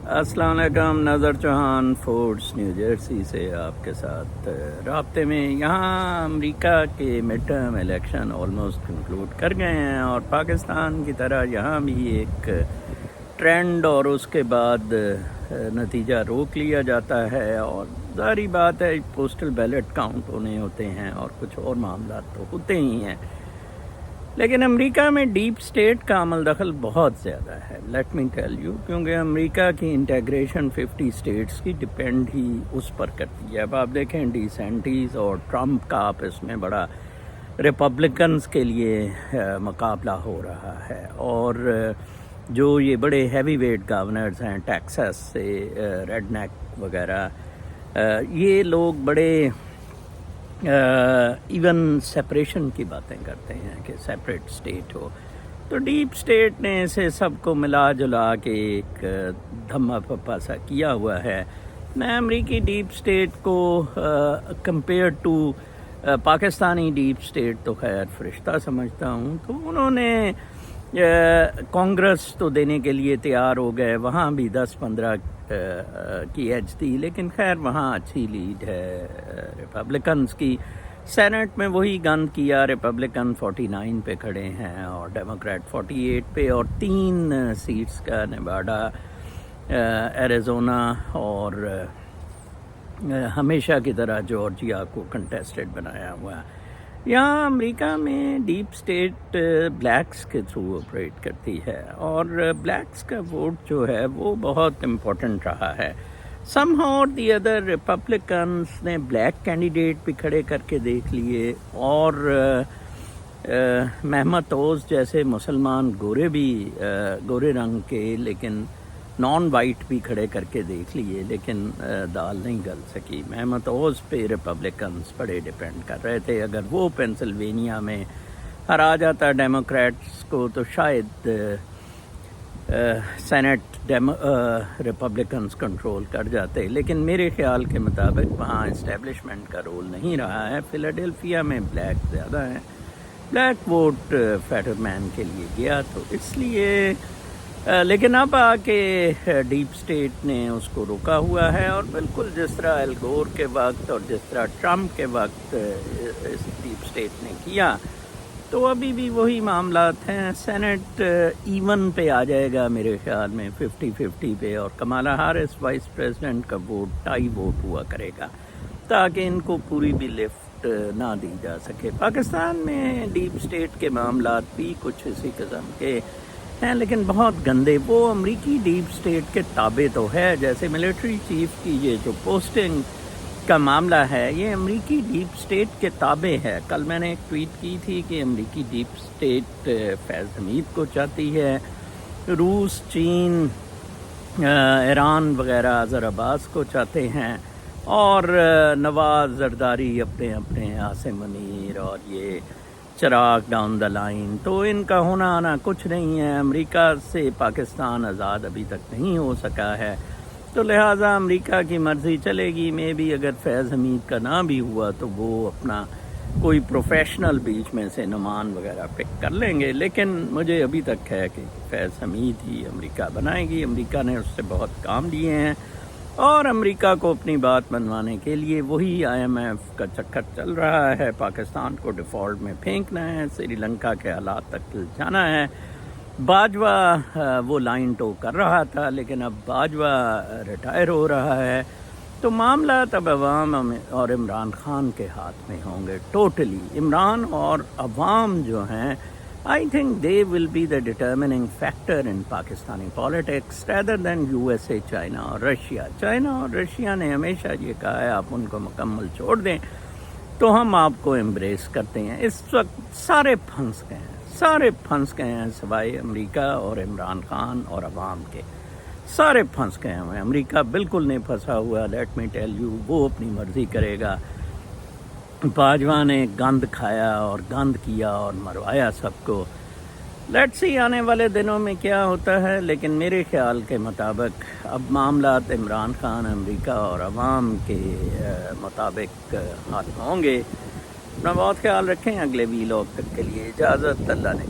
السلام علیکم، نظر چوہان فورڈس نیو جرسی سے آپ کے ساتھ رابطے میں۔ یہاں امریکہ کے mid term election almost conclude کر گئے ہیں اور پاکستان کی طرح یہاں بھی ایک ٹرینڈ اور اس کے بعد نتیجہ روک لیا جاتا ہے، اور ظاہری بات ہے پوسٹل بیلٹ کاؤنٹ ہونے ہوتے ہیں اور کچھ اور معاملات تو ہوتے ہی ہیں، لیکن امریکہ میں ڈیپ سٹیٹ کا عمل دخل بہت زیادہ ہے، لیٹ می ٹیل یو، کیونکہ امریکہ کی انٹیگریشن 50 اسٹیٹس کی ڈپینڈ ہی اس پر کرتی ہے۔ اب آپ دیکھیں ڈی سینٹیز اور ٹرمپ کا آپس میں بڑا ریپبلکنز کے لیے مقابلہ ہو رہا ہے، اور جو یہ بڑے ہیوی ویٹ گورنرز ہیں ٹیکساس سے، ریڈ نیک وغیرہ، یہ لوگ بڑے ایون سیپریشن کی باتیں کرتے ہیں کہ سیپریٹ اسٹیٹ ہو، تو ڈیپ اسٹیٹ نے اسے سب کو ملا جلا کے ایک دھما پھپا سا کیا ہوا ہے۔ میں امریکی ڈیپ اسٹیٹ کو compare to Pakistani deep state تو خیر فرشتہ سمجھتا ہوں۔ تو انہوں نے کانگریس تو دینے کے لیے تیار ہو گئے، وہاں بھی 10-15 کی ایج تھی، لیکن خیر وہاں اچھی لیڈ ہے ریپبلکنز کی۔ سینٹ میں وہی گند کیا، ریپبلکن 49 پہ کھڑے ہیں اور ڈیموکریٹ 48 پہ، اور 3 سیٹس کا نیواڈا، ایریزونا اور ہمیشہ کی طرح جارجیا کو کنٹیسٹڈ بنایا ہوا ہے۔ یہاں امریکہ میں ڈیپ سٹیٹ بلیکس کے تھرو آپریٹ کرتی ہے، اور بلیکس کا ووٹ جو ہے وہ بہت امپورٹنٹ رہا ہے۔ سم ہاؤ اور دی ادر ریپبلکنس نے بلیک کینڈیڈیٹ بھی کھڑے کر کے دیکھ لیے، اور محمد اوز جیسے مسلمان گورے رنگ کے لیکن نان وائٹ بھی کھڑے کر کے دیکھ لیے، لیکن دال نہیں گل سکی۔ محمد اوز پہ ریپبلکنس بڑے ڈیپینڈ کر رہے تھے، اگر وہ پینسلوینیا میں ہرا جاتا ڈیموکریٹس کو تو شاید سینٹ ریپبلکنس کنٹرول کر جاتے، لیکن میرے خیال کے مطابق وہاں اسٹیبلشمنٹ کا رول نہیں رہا ہے۔ فیلاڈیلفیا میں بلیک زیادہ ہیں، بلیک ووٹ فیٹرمین کے لیے گیا، تو اس لیے لیکن اب آ کے ڈیپ سٹیٹ نے اس کو روکا ہوا ہے، اور بالکل جس طرح ایل گور کے وقت اور جس طرح ٹرمپ کے وقت اس ڈیپ سٹیٹ نے کیا، تو ابھی بھی وہی معاملات ہیں۔ سینٹ ایون پہ آ جائے گا میرے خیال میں 50-50 پہ، اور کمالا ہیرس وائس پریزیڈنٹ کا ووٹ ٹائی ووٹ ہوا کرے گا، تاکہ ان کو پوری بھی لفٹ نہ دی جا سکے۔ پاکستان میں ڈیپ سٹیٹ کے معاملات بھی کچھ اسی قسم کے ہیں، لیکن بہت گندے۔ وہ امریکی ڈیپ سٹیٹ کے تابع تو ہے، جیسے ملٹری چیف کی یہ جو پوسٹنگ کا معاملہ ہے، یہ امریکی ڈیپ سٹیٹ کے تابع ہے۔ کل میں نے ایک ٹویٹ کی تھی کہ امریکی ڈیپ سٹیٹ فیض حمید کو چاہتی ہے، روس، چین، ایران وغیرہ اظہر عباس کو چاہتے ہیں، اور نواز زرداری اپنے عاصم منیر اور یہ چراغ ڈاؤن دا لائن، تو ان کا ہونا آنا کچھ نہیں ہے۔ امریکہ سے پاکستان آزاد ابھی تک نہیں ہو سکا ہے، تو لہٰذا امریکہ کی مرضی چلے گی۔ میں بھی اگر فیض حمید کا نہ بھی ہوا تو وہ اپنا کوئی پروفیشنل بیچ میں سے نعمان وغیرہ پک کر لیں گے، لیکن مجھے ابھی تک ہے کہ فیض حمید ہی امریکہ بنائے گی۔ امریکہ نے اس سے بہت کام لیے ہیں، اور امریکہ کو اپنی بات منوانے کے لیے وہی IMF کا چکر چل رہا ہے۔ پاکستان کو ڈیفالٹ میں پھینکنا ہے، سری لنکا کے حالات تک جانا ہے۔ باجوہ وہ لائن ٹو کر رہا تھا، لیکن اب باجوہ ریٹائر ہو رہا ہے، تو معاملات اب عوام اور عمران خان کے ہاتھ میں ہوں گے۔ ٹوٹلی عمران اور عوام جو ہیں، I think they will be the determining factor in Pakistani politics rather than USA, China اور رشیا۔ چائنا اور رشیا نے ہمیشہ یہ کہا ہے آپ ان کو مکمل چھوڑ دیں تو ہم آپ کو امبریس کرتے ہیں۔ اس وقت سارے پھنس گئے ہیں سوائے امریکہ اور عمران خان اور عوام کے، سارے پھنس گئے ہیں۔ امریکہ بالکل نہیں پھنسا ہوا، لیٹ می ٹیل یو، وہ اپنی مرضی کرے گا۔ باجوہ نے گند کھایا اور گند کیا اور مروایا سب کو۔ لیٹ سی آنے والے دنوں میں کیا ہوتا ہے، لیکن میرے خیال کے مطابق اب معاملات عمران خان، امریکہ اور عوام کے مطابق حل ہوں گے۔ اپنا بہت خیال رکھیں۔ اگلے ویلاگ تک کے لیے اجازت، اللہ نے